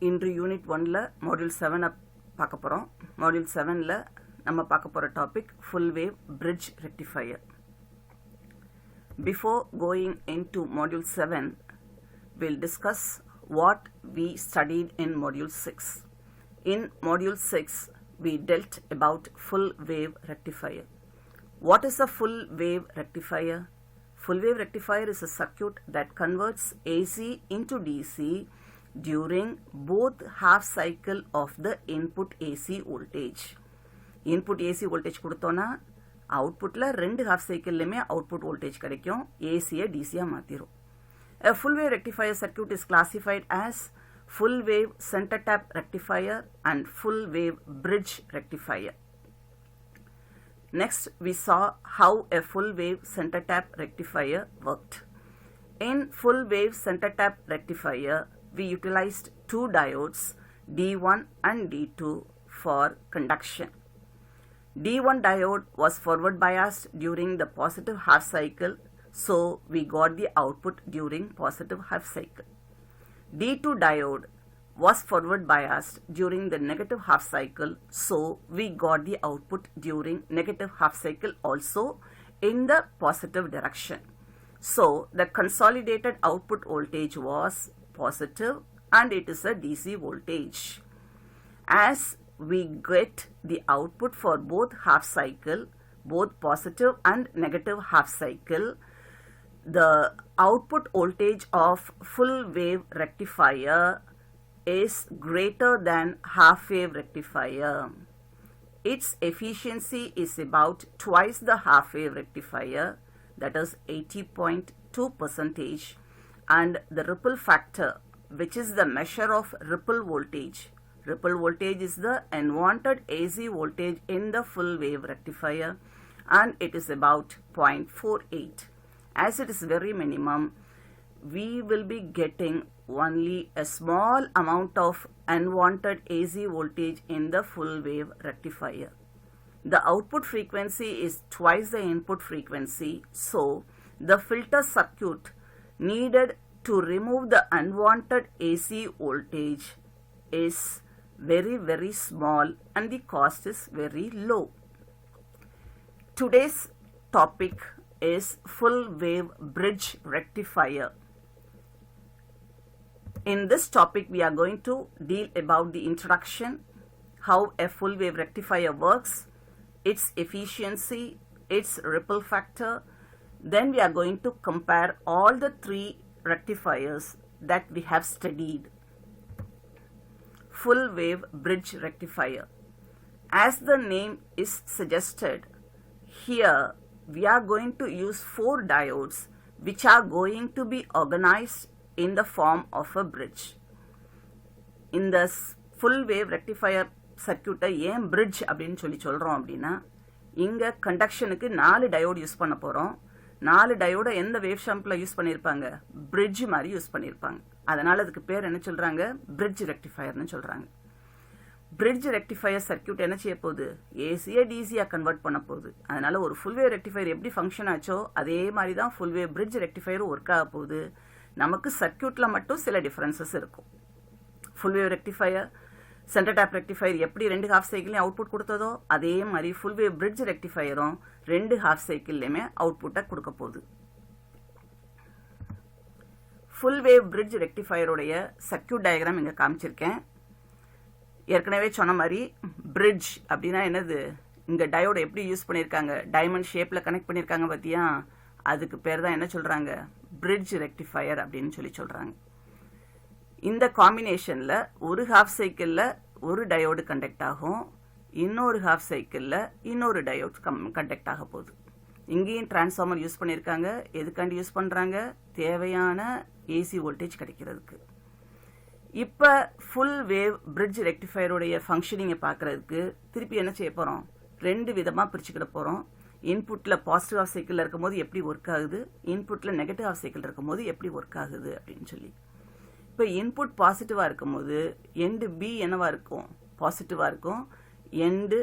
இன்று unit 1ல module 7 பார்க்க போகிறோம். மாடியூல் 7ல நம்ம பார்க்க போகிற topic full wave bridge rectifier. Before going into module 7, we'll discuss what we studied in module 6. In module 6, we dealt about full wave rectifier. What is a full wave rectifier? Full wave rectifier is a circuit that converts AC into DC during both half cycle of the input AC voltage. Input AC voltage கொடுத்தோன்னா அவுட்புட்டில் ரெண்டு half சைக்கிள்லையுமே output voltage கிடைக்கும். ஏசியை டிசியாக மாற்றிடும். A full wave rectifier circuit is classified as full wave center tap rectifier and full wave bridge rectifier. Next, we saw how a full wave center tap rectifier worked. In full wave center tap rectifier, we utilized two diodes, D1 and D2, for conduction. D1 diode was forward biased during the positive half cycle, so we got the output during positive half cycle. D2 diode was forward biased during the negative half cycle, so we got the output during negative half cycle also in the positive direction. So the consolidated output voltage was positive and it is a DC voltage. As we get the output for both half cycle, both positive and negative half cycle, the output voltage of full wave rectifier is greater than half wave rectifier. Its efficiency is about twice the half wave rectifier, that is 80.2%, and the ripple factor, which is the measure of ripple voltage. Ripple voltage is the unwanted AC voltage in the full wave rectifier, and it is about 0.48. As it is very minimum, we will be getting only a small amount of unwanted AC voltage in the full wave rectifier. The output frequency is twice the input frequency, so the filter circuit needed to remove the unwanted AC voltage is very small and the cost is very low. Today's topic is full wave bridge rectifier. In this topic we are going to deal about the introduction, how a full wave rectifier works, its efficiency, its ripple factor. Then we are going to compare all the three rectifiers that we have studied. Full wave bridge rectifier. As the name is suggested, here we are going to use four diodes which are going to be organized in the form of a bridge. In the full wave rectifier circuit ஏன் bridge அப்படின்னு சொல்றோம் அப்படின்னா, இங்க கண்டக்ஷனுக்கு 4 diode use பண்ண போறோம். 4 டயோட எந்த wave ஷாம்பில் use பண்ணியிருப்பாங்க? Bridge மாதிரி யூஸ் பண்ணியிருப்பாங்க. அதனால அதுக்கு பேர் என்ன சொல்றாங்க? பிரிட்ஜ் ரெக்டிஃபயர்னு சொல்றாங்க. பிரிட்ஜ் ரெக்டிஃபயர் சர்க்கியூட் என்ன செய்ய போகுது? ஏசியை டிசியா கன்வெர்ட் பண்ண போகுது. அதனால ஒரு ஃபுல் வேவ் ரெக்டிஃபயர் எப்படி ஃபங்க்ஷன் ஆச்சோ அதே மாதிரி தான் ஃபுல் வேவ் பிரிட்ஜ் ரெக்டிஃபயரும் ஒர்க் ஆக போகுது. நமக்கு சர்க்கியூட்ல மட்டும் சில டிஃபரன்சஸ் இருக்கும். Full wave rectifier center tap rectifier எப்படி ரெண்டு ஹாஃப் சைக்கிளையும் அவுட்புட் கொடுத்ததோ அதே மாதிரி ஃபுல் வேவ் பிரிட்ஜ் ரெக்டிஃபயரும் ரெண்டு ஹாஃப் சைக்கிள்லையுமே அவுட்புட்டை கொடுக்க போகுது. ஃபுல் வேவ் பிரிட்ஜ் ரெக்டிஃபயருடைய சர்க்கியூட் டயக்ராம் இங்கே காமிச்சிருக்கேன். ஏற்கனவே சொன்ன மாதிரி பிரிட்ஜ் அப்படின்னா என்னது? இங்கே டயோட எப்படி யூஸ் பண்ணியிருக்காங்க? டைமண்ட் ஷேப்பில் கனெக்ட் பண்ணியிருக்காங்க பார்த்தியா? அதுக்கு பேர் தான் என்ன சொல்கிறாங்க? பிரிட்ஜ் ரெக்டிஃபயர் அப்படின்னு சொல்கிறாங்க. இந்த காம்பினேஷனில் ஒரு ஹாஃப் சைக்கிளில் ஒரு டயோடு கண்டக்ட் ஆகும், இன்னொரு ஹாஃப் சைக்கிளில் இன்னொரு டயோட் கண்டக்ட் ஆக போகுது. இங்கேயும் டிரான்ஸ்ஃபார்மர் யூஸ் பண்ணியிருக்காங்க. எதுக்காண்டி யூஸ் பண்ணுறாங்க? தேவையான ஏசி வோல்டேஜ் கிடைக்கிறதுக்கு. இப்போ ஃபுல் வேவ் பிரிட்ஜ் ரெக்டிஃபயருடைய ஃபங்க்ஷனிங்கை பார்க்குறதுக்கு திருப்பி என்ன செய்ய போகிறோம்? ரெண்டு விதமாக பிரிச்சுக்கிட போகிறோம். இன்புட்டில் பாசிட்டிவ் ஹாஃப் சைக்கிளில் இருக்கும் போது எப்படி ஒர்க் ஆகுது, இன்புட்டில் நெகட்டிவ் ஹாஃப் சைக்கிள் இருக்கும் போது எப்படி ஒர்க் ஆகுது அப்படின்னு சொல்லி. இப்போ இன்புட் பாசிட்டிவாக இருக்கும் போது எண்டு பி என்னவா இருக்கும்? பாசிட்டிவாக இருக்கும். எண்டு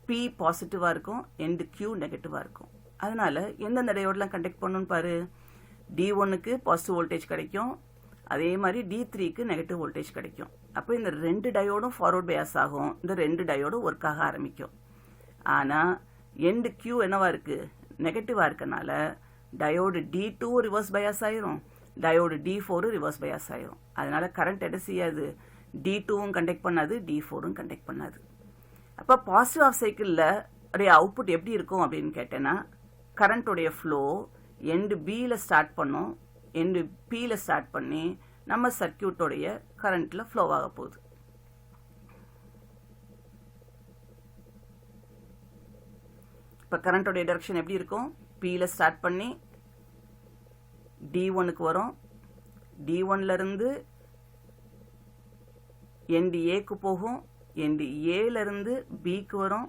பி பாசிட்டிவாக இருக்கும், எண்டு கியூ நெகட்டிவாக இருக்கும். அதனால எந்தெந்த டயோடெலாம் கண்டக்ட் பண்ணணும்னு பாரு. D1க்கு பாசிட்டிவ் வோல்டேஜ் கிடைக்கும், அதே மாதிரி D3க்கு நெகட்டிவ் வோல்டேஜ் கிடைக்கும். அப்போ இந்த 2 டயோடும் ஃபார்வர்ட் பயாஸ் ஆகும், இந்த 2 டயோடும் ஒர்க் ஆக ஆரம்பிக்கும். ஆனால் எண்டு Q என்னவா இருக்குது, நெகட்டிவாக இருக்கனால டயோடு D2 ரிவர்ஸ் பயாஸ் ஆயிரும், டயோடு D4 ரிவர்ஸ் பயாஸ் ஆயிரும். அதனால கரண்ட் என்ன செய்யாது, D2வும் கண்டக்ட் பண்ணாது, D4வும் கண்டக்ட் பண்ணாது. அப்போ பாசிட்டிவ் ஆஃப் சைக்கிளில் உடைய அவுட்புட் எப்படி இருக்கும் அப்படின்னு கேட்டேன்னா, கரண்ட்டுடைய ஃப்ளோ எண்டு பியில் ஸ்டார்ட் பண்ணும், எண்டு பியில் ஸ்டார்ட் பண்ணி நம்ம சர்க்கியூட்டோடைய கரண்ட்டில் ஃப்ளோ ஆக போகுது. இப்போ கரண்ட்டோடைய டைரக்ஷன் எப்படி இருக்கும், பியில் ஸ்டார்ட் பண்ணி D1க்கு வரும், D1லேருந்து எண்டு ஏக்கு போகும், எண்டு ஏலேருந்து பிக்கு வரும்,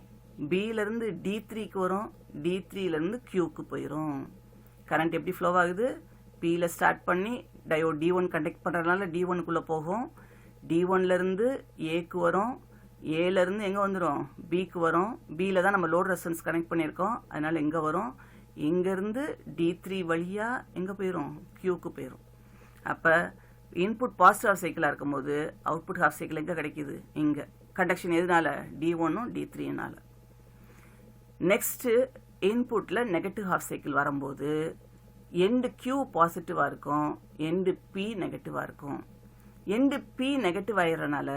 பியிலேருந்து D3க்கு வரும், D3லேருந்து Qக்கு போயிடும். கரண்ட் எப்படி ஃப்ளோ ஆகுது, பியில் ஸ்டார்ட் பண்ணி டயோட் D1 கண்டக்ட் பண்ணுறதுனால D1க்குள்ளே போகும், D1லேருந்து ஏக்கு வரும், ஏலேருந்து எங்கே வந்துடும், பிக்கு வரும், பியில் தான் நம்ம லோட் ரெசிஸ்டன்ஸ் கனெக்ட் பண்ணியிருக்கோம், அதனால் எங்கே வரும், இங்கேருந்து D3 வழியாக எங்கே போயிடும், Qக்கு போயிடும். அப்போ இன்புட் பாசிட்டிவ் ஹாஃப் சைக்கிளாக இருக்கும்போது அவுட்புட் ஹாஃப் சைக்கிள் எங்கே கிடைக்கிது, இங்கே. கண்டக்ஷன் எதுனால, D1ம் D3னால. நெக்ஸ்ட்டு இன்புட்டில் நெகட்டிவ் ஹாஃப் சைக்கிள் வரும்போது எண்டு Q பாசிட்டிவாக இருக்கும், எண்டு P நெகட்டிவாக இருக்கும். எண்டு P நெகட்டிவ் ஆகிறதுனால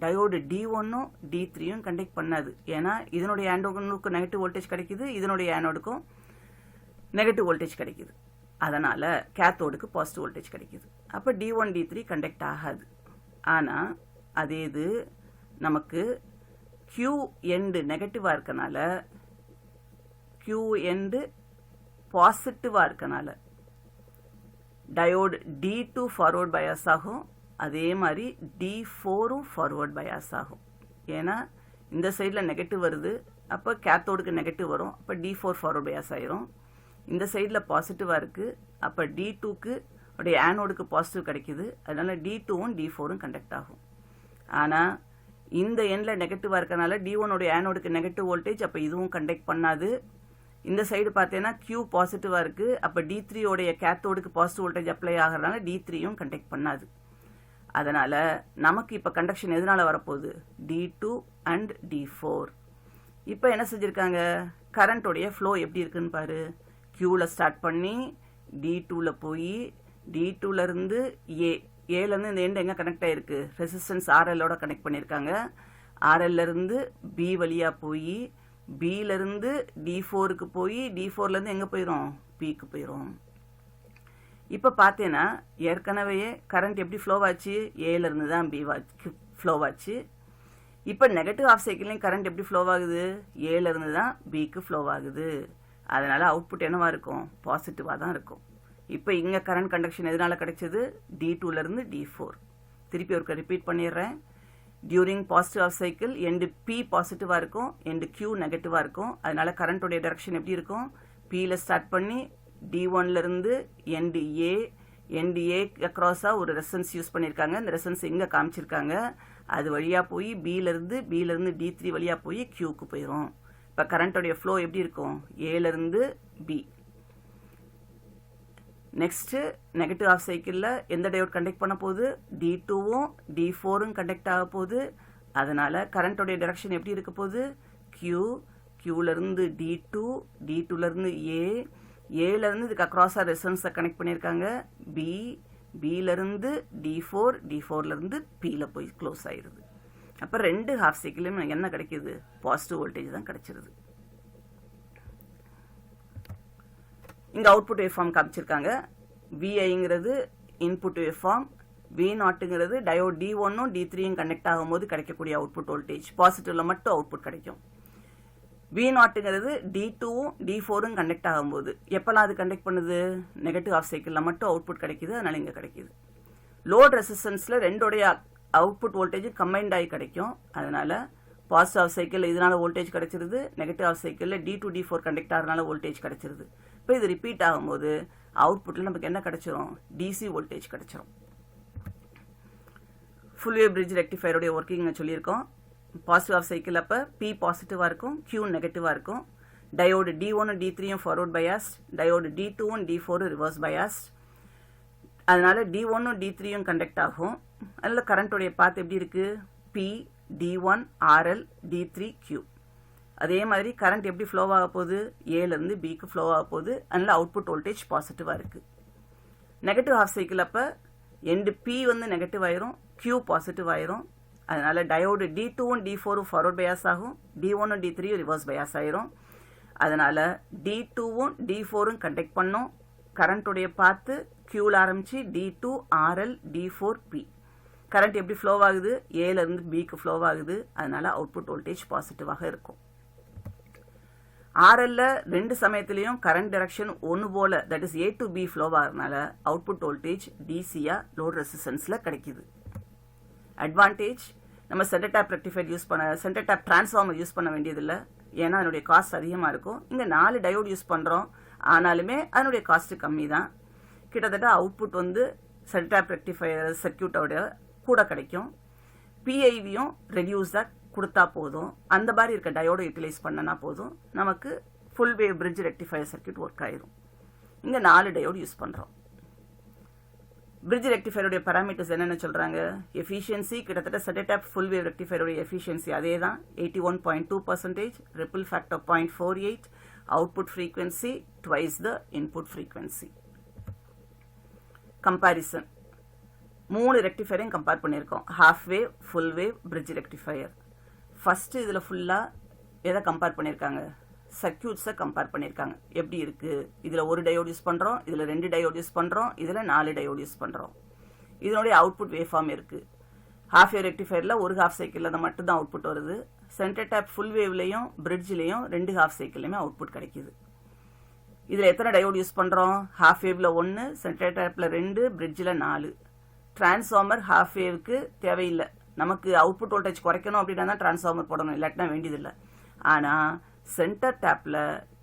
டயோடு D1ம் D3யும் கண்டக்ட் பண்ணாது. ஏன்னா இதனுடைய ஆனோடுக்கு நெகட்டிவ் வோல்டேஜ் கிடைக்குது, இதனுடைய ஆனோடுக்கும் நெகட்டிவ் வோல்டேஜ் கிடைக்குது. அதனால் கேத்தோடுக்கு பாசிட்டிவ் வோல்டேஜ் கிடைக்குது. அப்போ D1 D3 கண்டக்ட் ஆகாது. ஆனால் அதே இது நமக்கு Q எண்டு நெகட்டிவாக இருக்கனால, Q எண்டு பாசிட்டிவாக இருக்கனால டயோடு D2 ஃபார்வர்ட் பயாஸ் ஆகும், அதே மாதிரி D4ம் ஃபார்வர்ட் பயாஸ் ஆகும். ஏன்னா இந்த சைடில் நெகட்டிவ் வருது, அப்போ கேத்தோடுக்கு நெகட்டிவ் வரும், அப்போ D4 ஃபார்வர்ட் பயாஸ் ஆயிரும். இந்த சைடில் பாசிட்டிவாக இருக்குது, அப்போ D2க்கு உடைய ஆனோடுக்கு பாசிட்டிவ் கிடைக்குது, அதனால் D2ம் D4ம் கண்டக்ட் ஆகும். ஆனால் இந்த எண்ணில் நெகட்டிவாக இருக்கனால D1உடைய ஆனோடுக்கு நெகட்டிவ் வோல்டேஜ், அப்போ இதுவும் கண்டக்ட் பண்ணாது. இந்த சைடு பார்த்தீங்கன்னா Q பாசிட்டிவாக இருக்குது, அப்போ D3உடைய கேத்தோடுக்கு பாசிட்டிவ் வோல்டேஜ் அப்ளை ஆகிறதுனால D3யும் கண்டக்ட் பண்ணாது. அதனால் நமக்கு இப்போ கண்டக்ஷன் எதனால் வரப்போகுது, D2 அண்ட் D4. இப்போ என்ன செஞ்சுருக்காங்க, கரண்ட்டோடைய ஃப்ளோ எப்படி இருக்குன்னு பாரு. Qவில் ஸ்டார்ட் பண்ணி D2வில் போய் D2லேருந்து ஏலேருந்து இந்த எண்டு எங்கே கனெக்ட் ஆகிருக்கு, ரெசிஸ்டன்ஸ் RLோட கனெக்ட் பண்ணியிருக்காங்க. RLலேருந்து B வழியாக போய் பியிலேருந்து D4க்கு போய் D4லேருந்து எங்கே போயிடும், Pக்கு போயிடும். இப்போ பார்த்தீங்கன்னா ஏற்கனவே கரண்ட் எப்படி ஃப்ளோ ஆச்சு, ஏலேருந்து தான் B ஃப்ளோ ஆச்சு. இப்போ நெகட்டிவ் ஆஃப் சைக்கிள்லையும் கரண்ட் எப்படி ஃப்ளோ ஆகுது, ஏலேருந்து தான் Bக்கு ஃப்ளோ ஆகுது. அதனால் அவுட்புட் என்னவா இருக்கும், பாசிட்டிவாக தான் இருக்கும். இப்போ இங்கே கரண்ட் கண்டக்ஷன் எதனால் கிடைச்சது, D2லேருந்து D4. திருப்பி ஒருக்க ரிப்பீட் பண்ணிடுறேன். During positive half cycle and P பாசிட்டிவாக இருக்கும், எண்டு Q நெகட்டிவாக இருக்கும். அதனால் கரண்ட்டோடைய டைரக்ஷன் எப்படி இருக்கும், Pயில் ஸ்டார்ட் பண்ணி D1லேருந்து எண்டு A அக்ராஸாக ஒரு ரெசன்ஸ் யூஸ் பண்ணியிருக்காங்க. இந்த ரெசன்ஸ் எங்கே காமிச்சிருக்காங்க, அது வழியாக போய் பியிலேருந்து D3 வழியாக போய் Qக்கு போயிடும். இப்போ கரண்ட்டோடைய ஃப்ளோ எப்படி இருக்கும், ஏலேருந்து B. நெக்ஸ்ட்டு நெகட்டிவ் ஆஃப் சைக்கிளில் எந்த டயோட் கண்டக்ட் பண்ண போகுது, D2வும் D4ம் கண்டக்ட் ஆக போகுது. அதனால் கரண்ட்டோடைய டைரக்ஷன் எப்படி இருக்க போகுது, Qலேருந்து D2, D2லேருந்து ஏலேருந்து இதுக்கு அக்ராஸாக ரெசன்ஸை கனெக்ட் பண்ணியிருக்காங்க. பியிலேருந்து D4, D4லேருந்து Pயில் போய் க்ளோஸ் ஆயிடுது. அப்போ 2 ஹாஃப் சைக்கிளையும் என்ன கிடைக்கிது, பாசிட்டிவ் வோல்டேஜ் தான் கிடைச்சிருது. இங்கே அவுட்புட் வேவ் ஃபார்ம் காமிச்சிருக்காங்க. VIங்கிறது இன்புட் வேவ் ஃபார்ம், V0ங்கிறது டயோட் D1ம் D3யும் கனெக்ட் ஆகும்போது கிடைக்கக்கூடிய அவுட்புட் வோல்டேஜ். பாசிட்டிவில் மட்டும் அவுட்புட் கிடைக்கும். V0ங்கிறது D2ம் D4ம் கனெக்ட் ஆகும்போது. எப்போல்லாம் அது கண்டக்ட் பண்ணுது, நெகட்டிவ் ஆஃப் சைக்கிளில் மட்டும் அவுட்புட் கிடைக்குது, அதனால் இங்கே கிடைக்கிது. லோட் ரெசிஸ்டன்ஸில் ரெண்டோடைய அவுட்புட் வோல்டேஜ் கம்பைன்ட் ஆகி கிடைக்கும். அதனால் பாசிட்டிவ் ஆஃப் சைக்கிளில் இதனால் வோல்டேஜ் கிடைச்சிருது, நெகட்டிவ் ஆஃப் சைக்கிளில் D2 D4 கண்டக்ட் ஆகிறதுனால வோல்டேஜ் கிடைச்சிருது. இப்போ இது ரிப்பீட் ஆகும்போது அவுட்புட்டில் நமக்கு என்ன கிடைச்சிரும், DC வோல்டேஜ் கிடைச்சிரும். ஃபுல் வேவ் பிரிட்ஜ் ரெக்டிஃபையருடைய ஒர்க்கிங் சொல்லியிருக்கோம். பாசிட்டிவ் ஆஃப் சைக்கிள் அப்போ P பாசிட்டிவாக இருக்கும், Q நெகட்டிவாக இருக்கும். டயோடு D1 D3யும் forward biased, diode D2 D4 reverse biased. அதனால D1 D3 கண்டக்ட் ஆகும். அதில் கரண்ட்டுடைய பாத் எப்படி இருக்கு? P D1 RL D3 Q. அதே மாதிரி கரண்ட் எப்படி ஃப்ளோ ஆக போகுது? ஏலேருந்து பிக்கு ஃப்ளோ ஆக போகுது. அதனால அவுட்புட் வோல்டேஜ் பாசிட்டிவாக இருக்கு. நெகட்டிவ் ஹாஃப் சைக்கிள் அப்போ எண்டு P வந்து நெகட்டிவ் ஆயிரும், Q பாசிட்டிவ் ஆயிரும். அதனால diode D2 D4 forward bias ஆகும், D1 D3 ரிவர்ஸ் பயாஸ் ஆயிரும். அதனால D2 D4 கண்டக்ட் பண்ணும். கரண்ட்டுடைய பார்த்து Qல ஆரம்பிச்சு D2 RL D4 P. Current எப்படி ஃப்ளோ ஆகுது? ஏலேருந்து பிக்கு ஃப்ளோ ஆகுது. அதனால அவுட்புட் வோல்டேஜ் பாசிட்டிவாக இருக்கும். RLல ரெண்டு சமயத்திலையும் கரண்ட் டைரக்ஷன் ஒன்று போல, that is A to B flow ஆகிறதுனால அவுட்புட் வோல்டேஜ் டிசியா லோட் ரெசிஸ்டன்ஸ்ல கிடைக்குது. அட்வான்டேஜ், நம்ம சென்டர் டேப் ரெக்டிஃபையர் யூஸ் பண்ண, சென்டர் டேப் டிரான்ஸ்ஃபார்மர் யூஸ் பண்ண வேண்டியதில்லை. ஏன்னா அதனுடைய காஸ்ட் அதிகமாக இருக்கும். இங்கே 4 டயோடு யூஸ் பண்ணுறோம், ஆனாலுமே அதனுடைய காஸ்ட் கம்மி தான். கிட்டத்தட்ட அவுட்புட் வந்து சென்டர் டேப் ரெக்டிஃபையர் சர்க்கியூட்டோட கூட கிடைக்கும். பிஐவியும் ரெடியூஸாக கொடுத்தா போதும். அந்த மாதிரி இருக்க டயோடு யூட்டிலைஸ் பண்ணனா போதும், நமக்கு full wave bridge rectifier circuit work ஆயிரும். இங்கே 4 டயோடு யூஸ் பண்ணுறோம். பிரிட்ஜ் ரெக்டிஃபையருடைய பாராமீட்டர்ஸ் என்னென்ன சொல்கிறாங்க? எஃபிஷியன்சி கிட்டத்தட்ட சென்டர் டேப் ஃபுல் வேவ் ரெக்டிஃபையருடைய எஃபிஷியன்சி அதே தான், 81.2%, ripple factor 0.48, output frequency twice the input frequency. Comparison, 3 ரெக்டிஃபையரையும் கம்பேர் பண்ணியிருக்கோம். Half wave, full wave, bridge rectifier. First இதில் ஃபுல்லாக எதை கம்பேர் பண்ணியிருக்காங்க? சர்க்கியூட்ஸை கம்பேர் பண்ணியிருக்காங்க. எப்படி இருக்குது? இதில் ஒரு டயோடு யூஸ் பண்ணுறோம், இதில் 2 டயோடு யூஸ் பண்ணுறோம், இதில் 4 டயோடு யூஸ் பண்ணுறோம். இதனுடைய அவுட்புட் வேவ் ஃபார்ம் இருக்குது. ஹாஃப் வேவ் ரெக்டிஃபையரில் ஒரு ஹாஃப் சைக்கிளில் தான் மட்டும்தான் அவுட்புட் வருது. சென்டர் டேப் ஃபுல் வேவ்லையும் பிரிட்ஜ்லேயும் 2 ஹாஃப் சைக்கிள்லையுமே அவுட்புட் கிடைக்குது. இதில் எத்தனை டயோடு யூஸ் பண்ணுறோம்? ஹாஃப் வேவில் 1, சென்டர் டேப்பில் 2, பிரிட்ஜில் 4. டிரான்ஸ்ஃபார்மர் ஹாஃப் வேவுக்கு தேவையில்லை. நமக்கு அவுட்புட் வோல்டேஜ் குறைக்கணும் அப்படின்னா தான் டிரான்ஸ்ஃபார்மர் போடணும், இல்லாட்டினா வேண்டியதில்லை. ஆனால் சென்டர் டேப்பில்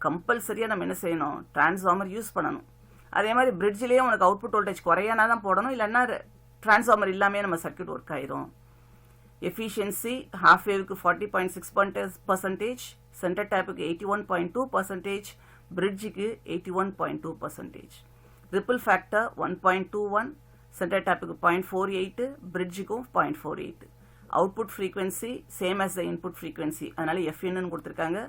கம்பல்சரியாக நம்ம என்ன செய்யணும்? டிரான்ஸ்ஃபார்மர் யூஸ் பண்ணணும். அதே மாதிரி பிரிட்ஜ்லேயும் உனக்கு அவுட்புட் வோல்டேஜ் குறையானா தான் போடணும், இல்லைன்னா டிரான்ஸ்ஃபார்மர் இல்லாமல் நம்ம சர்க்கியூட் ஒர்க் ஆயிரும். எஃபிஷியன்சி ஹாஃப் வேவுக்கு 40.6%, சென்டர் டேப்புக்கு 81.2%, பிரிட்ஜுக்கு 81.2%. ரிப்பிள் ஃபேக்டர் 1.21, சென்டர் டேப்புக்கு 0.48, பிரிட்ஜுக்கும் 0.48. Output frequency same as the input frequency, அதனால எஃப்என்னு கொடுத்துருக்காங்க.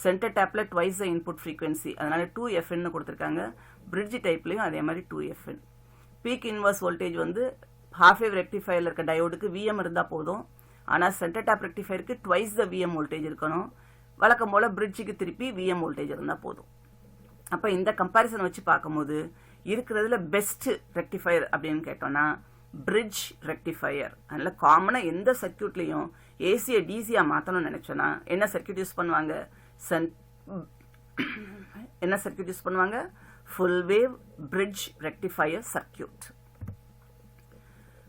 சென்டர் டேப்பில் ட்வைஸ் த இன்புட் ஃப்ரீக்வன்சி, அதனால 2FN கொடுத்துருக்காங்க. பிரிட்ஜ் டைப்லையும் அதே மாதிரி 2FN. பீக் இன்வர்ஸ் வோல்டேஜ் வந்து ஹாஃப் வேவ் ரெக்டிஃபையரில் இருக்க டயோடுக்கு VM இருந்தால் போதும். ஆனால் சென்டர் டேப் ரெக்டிஃபையருக்கு ட்வைஸ் த VM வோல்டேஜ் இருக்கணும். வழக்கம் போல் பிரிட்ஜுக்கு திருப்பி VM வோல்டேஜ் இருந்தால் போதும். அப்போ இந்த கம்பேரிசன் வச்சு பார்க்கும்போது இருக்கிறதுல பெஸ்ட் ரெக்டிஃபையர் அப்படின்னு கேட்டோம்னா பிரிட்ஜ் ரெக்டிஃபையர். அதனால காமனாக எந்த சர்க்கியூட்லையும் ஏசியை டிசியாக மாற்றணும்னு நினச்சோன்னா என்ன சர்க்கியூட் யூஸ் பண்ணுவாங்க? என்ன சர்க்கியூட் யூஸ் பண்ணுவாங்க? Full wave bridge rectifier circuit.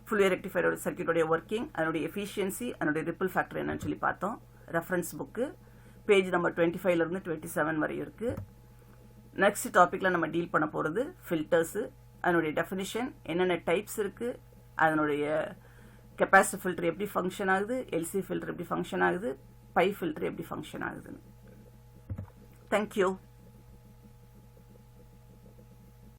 Full wave ரெக்டிஃபையரோட சர்க்கியூட்டோடைய ஒர்க்கிங், அதனுடைய எஃபிஷியன்சி, அதனுடைய ரிப்பிள் ஃபேக்டர் என்னன்னு சொல்லி பார்த்தோம். Reference book page number 25 to 27 வரையும் இருக்குது. நெக்ஸ்ட் டாப்பிக்கில் நம்ம டீல் பண்ண போகிறது ஃபில்டர்ஸு, அதனுடைய டெஃபினிஷன், என்னென்ன டைப்ஸ் இருக்குது, அதனுடைய கெப்பாசிட்டி ஃபில்டர் எப்படி ஃபங்க்ஷன் ஆகுது, எல்சி ஃபில்டர் எப்படி ஃபங்க்ஷன் ஆகுது, பை ஃபில்டர் எப்படி ஃபங்க்ஷன் ஆகுதுன்னு. தேங்க்யூ.